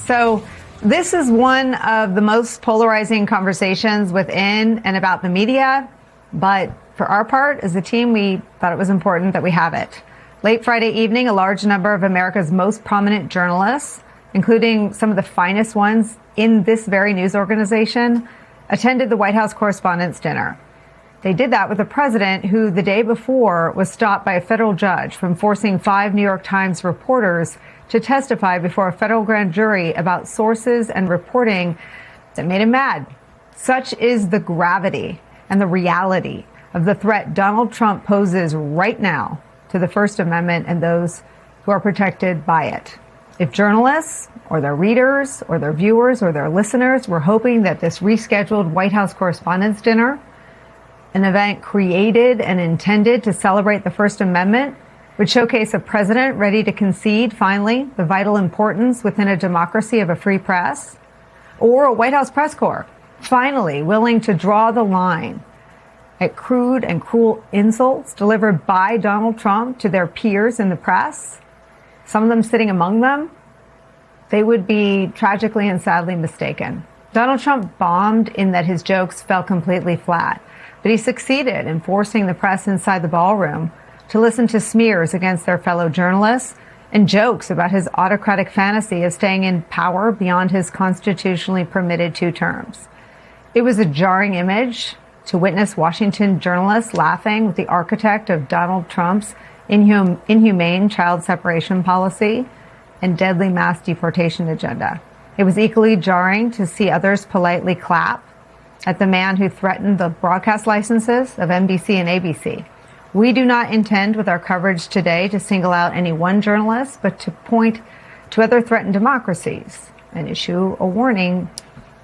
So this is one of the most polarizing conversations within and about the media. But for our part, as a team, we thought it was important that we have it. Late Friday evening, a large number of America's most prominent journalists, including some of the finest ones in this very news organization, attended the White House Correspondents' Dinner. They did that with a president who the day before was stopped by a federal judge from forcing 5 New York Times reporters to testify before a federal grand jury about sources and reporting that made him mad. Such is the gravity and the reality of the threat Donald Trump poses right now to the First Amendment and those who are protected by it. If journalists or their readers or their viewers or their listeners were hoping that this rescheduled White House Correspondents' Dinner, an event created and intended to celebrate the First Amendment, would showcase a president ready to concede, finally, the vital importance within a democracy of a free press, or a White House press corps, finally willing to draw the line at crude and cruel insults delivered by Donald Trump to their peers in the press, some of them sitting among them, they would be tragically and sadly mistaken. Donald Trump bombed in that his jokes fell completely flat, but he succeeded in forcing the press inside the ballroom to listen to smears against their fellow journalists and jokes about his autocratic fantasy of staying in power beyond his constitutionally permitted 2 terms. It was a jarring image to witness Washington journalists laughing with the architect of Donald Trump's inhumane child separation policy and deadly mass deportation agenda. It was equally jarring to see others politely clap at the man who threatened the broadcast licenses of NBC and ABC. We do not intend with our coverage today to single out any one journalist, but to point to other threatened democracies and issue a warning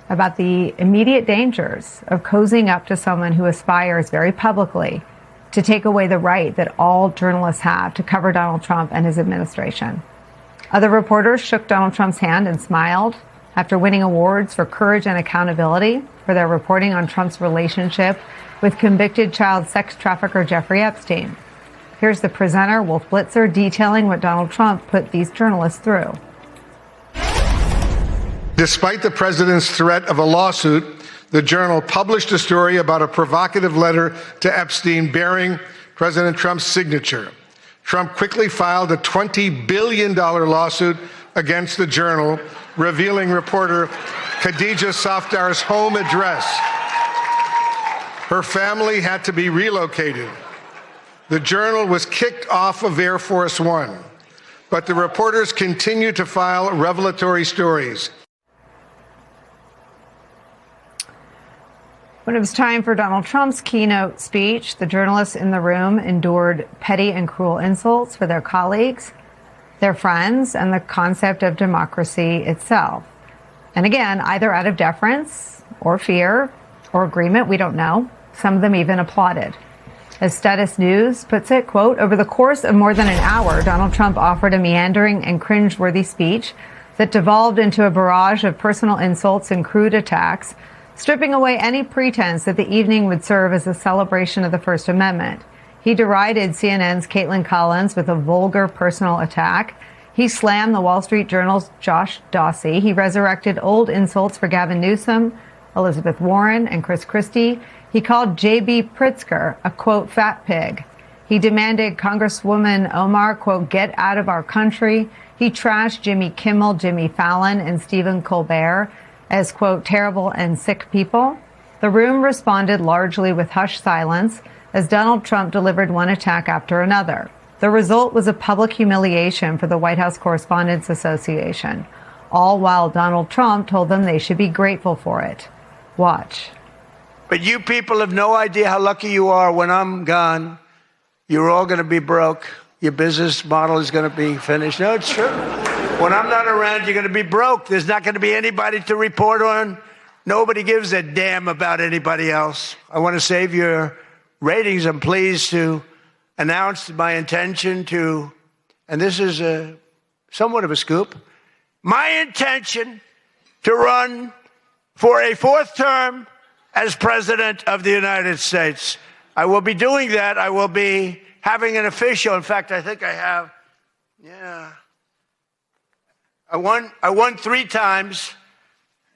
about the immediate dangers of cozying up to someone who aspires very publicly to take away the right that all journalists have to cover Donald Trump and his administration. Other reporters shook Donald Trump's hand and smiled after winning awards for courage and accountability for their reporting on Trump's relationship with convicted child sex trafficker Jeffrey Epstein. Here's the presenter, Wolf Blitzer, detailing what Donald Trump put these journalists through. Despite the president's threat of a lawsuit, the Journal published a story about a provocative letter to Epstein bearing President Trump's signature. Trump quickly filed a $20 billion lawsuit against the Journal, revealing reporter Khadija Safdar's home address. Her family had to be relocated. The Journal was kicked off of Air Force One, but the reporters continued to file revelatory stories. When it was time for Donald Trump's keynote speech, the journalists in the room endured petty and cruel insults for their colleagues, their friends, and the concept of democracy itself. And again, either out of deference or fear or agreement, we don't know. Some of them even applauded. As Status News puts it, quote, over the course of more than an hour, Donald Trump offered a meandering and cringeworthy speech that devolved into a barrage of personal insults and crude attacks, stripping away any pretense that the evening would serve as a celebration of the First Amendment. He derided CNN's Caitlin Collins with a vulgar personal attack. He slammed the Wall Street Journal's Josh Dawsey. He resurrected old insults for Gavin Newsom, Elizabeth Warren, and Chris Christie. He called J.B. Pritzker a, quote, fat pig. He demanded Congresswoman Omar, quote, get out of our country. He trashed Jimmy Kimmel, Jimmy Fallon, and Stephen Colbert as, quote, terrible and sick people. The room responded largely with hushed silence as Donald Trump delivered one attack after another. The result was a public humiliation for the White House Correspondents Association, all while Donald Trump told them they should be grateful for it. Watch. But you people have no idea how lucky you are. When I'm gone, you're all going to be broke. Your business model is going to be finished. No, it's true. When I'm not around, you're going to be broke. There's not going to be anybody to report on. Nobody gives a damn about anybody else. I want to save your ratings. I'm pleased to announce my intention to, and this is somewhat of a scoop, my intention to run for a 4th term as President of the United States. I will be doing that. I will be having an official, in fact, I think I have, I won 3 times.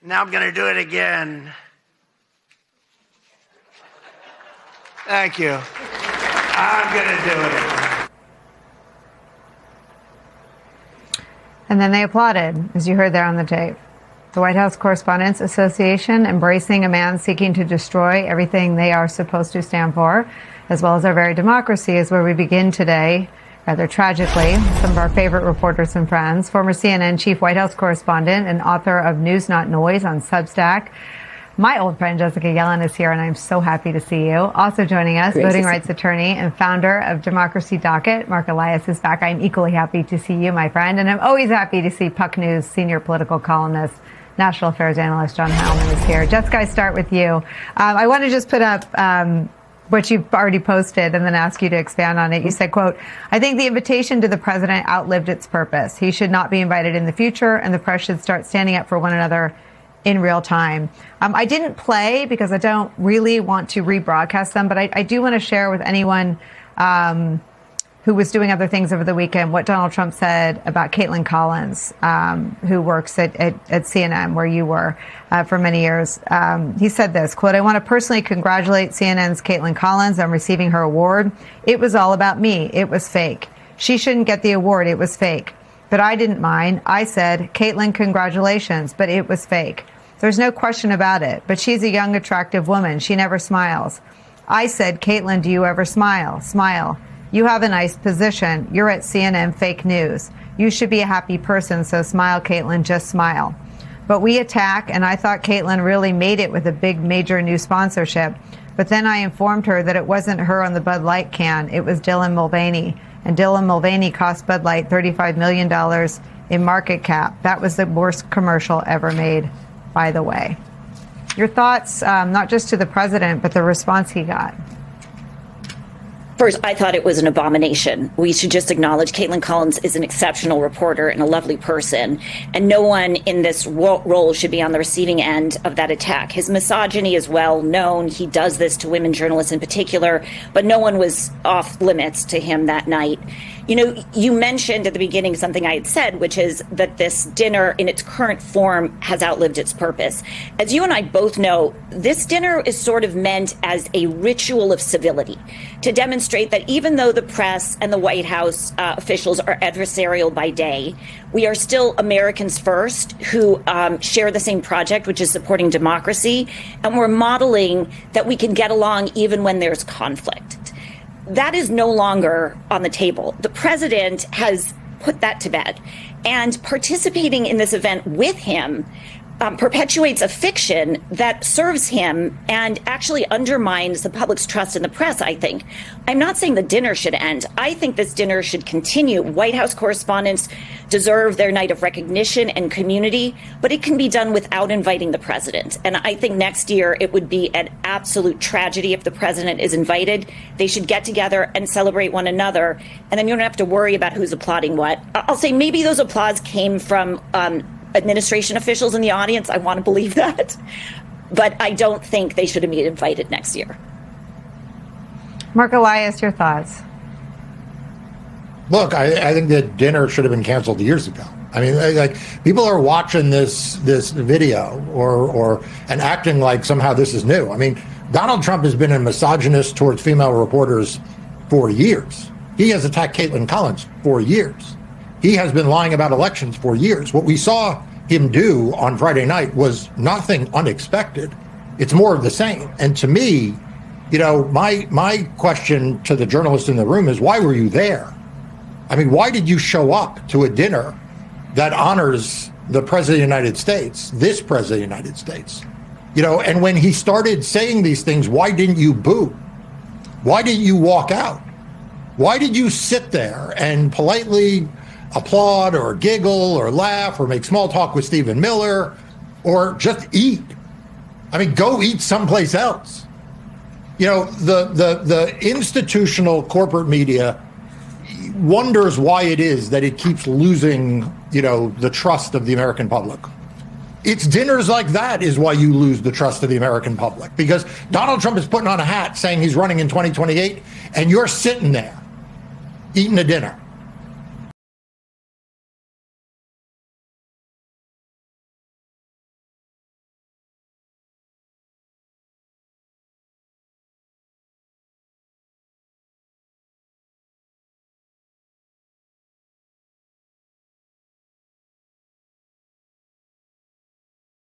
Now I'm going to do it again. Thank you. I'm going to do it. And then they applauded, as you heard there on the tape. The White House Correspondents Association embracing a man seeking to destroy everything they are supposed to stand for, as well as our very democracy, is where we begin today. Rather tragically, some of our favorite reporters and friends, former CNN chief White House correspondent and author of News Not Noise on Substack. My old friend Jessica Yellen is here, and I'm so happy to see you. Also joining us, voting rights attorney and founder of Democracy Docket, Marc Elias, is back. I'm equally happy to see you, my friend, and I'm always happy to see Puck News senior political columnist, national affairs analyst John Heilemann is here. Jessica, I start with you. I want to just put up what you've already posted and then ask you to expand on it. You said, quote, "I think the invitation to the president outlived its purpose. He should not be invited in the future, and the press should start standing up for one another in real time." I didn't play because I don't really want to rebroadcast them, but I do want to share with anyone who was doing other things over the weekend what Donald Trump said about Caitlin Collins, who works at CNN, where you were for many years. He said this, quote, "I want to personally congratulate CNN's Caitlin Collins on receiving her award. It was all about me. It was fake. She shouldn't get the award. It was fake. But I didn't mind. I said, Caitlin, congratulations, but it was fake. There's no question about it. But she's a young, attractive woman. She never smiles. I said, Caitlin, do you ever smile? Smile. You have a nice position. You're at CNN Fake News. You should be a happy person, so smile, Caitlin, just smile. But we attack, and I thought Caitlin really made it with a big major new sponsorship. But then I informed her that it wasn't her on the Bud Light can. It was Dylan Mulvaney. And Dylan Mulvaney cost Bud Light $35 million in market cap. That was the worst commercial ever made, by the way. Your thoughts, not just to the president, but the response he got. First, I thought it was an abomination. We should just acknowledge Caitlin Collins is an exceptional reporter and a lovely person, and no one in this role should be on the receiving end of that attack. His misogyny is well known. He does this to women journalists in particular, but no one was off limits to him that night. You know, you mentioned at the beginning something I had said, which is that this dinner in its current form has outlived its purpose. As you and I both know, this dinner is sort of meant as a ritual of civility to demonstrate that even though the press and the White House officials are adversarial by day, we are still Americans first who share the same project, which is supporting democracy. And we're modeling that we can get along even when there's conflict. That is no longer on the table. The president has put that to bed. And participating in this event with him perpetuates a fiction that serves him and actually undermines the public's trust in the press, I think. I'm not saying the dinner should end. I think this dinner should continue. White House correspondents deserve their night of recognition and community, but it can be done without inviting the president. And I think next year it would be an absolute tragedy if the president is invited. They should get together and celebrate one another, and then you don't have to worry about who's applauding what. I'll say maybe those applause came from administration officials in the audience. I want to believe that. But I don't think they should have been invited next year. Marc Elias, your thoughts? Look, I think that dinner should have been canceled years ago. I mean, like, people are watching this video and acting like somehow this is new. I mean, Donald Trump has been a misogynist towards female reporters for years. He has attacked Caitlin Collins for years. He has been lying about elections for years. What we saw him do on Friday night was nothing unexpected. It's more of the same. And to me, you know, my question to the journalist in the room is, why were you there? I mean, why did you show up to a dinner that honors the president of the United States, this president of the United States? You know, and when he started saying these things, why didn't you boo? Why didn't you walk out? Why did you sit there and politely applaud or giggle or laugh or make small talk with Stephen Miller or just eat? I mean, go eat someplace else. You know, the institutional corporate media wonders why it is that it keeps losing, you know, the trust of the American public. It's dinners like that is why you lose the trust of the American public, because Donald Trump is putting on a hat saying he's running in 2028 and you're sitting there eating a dinner.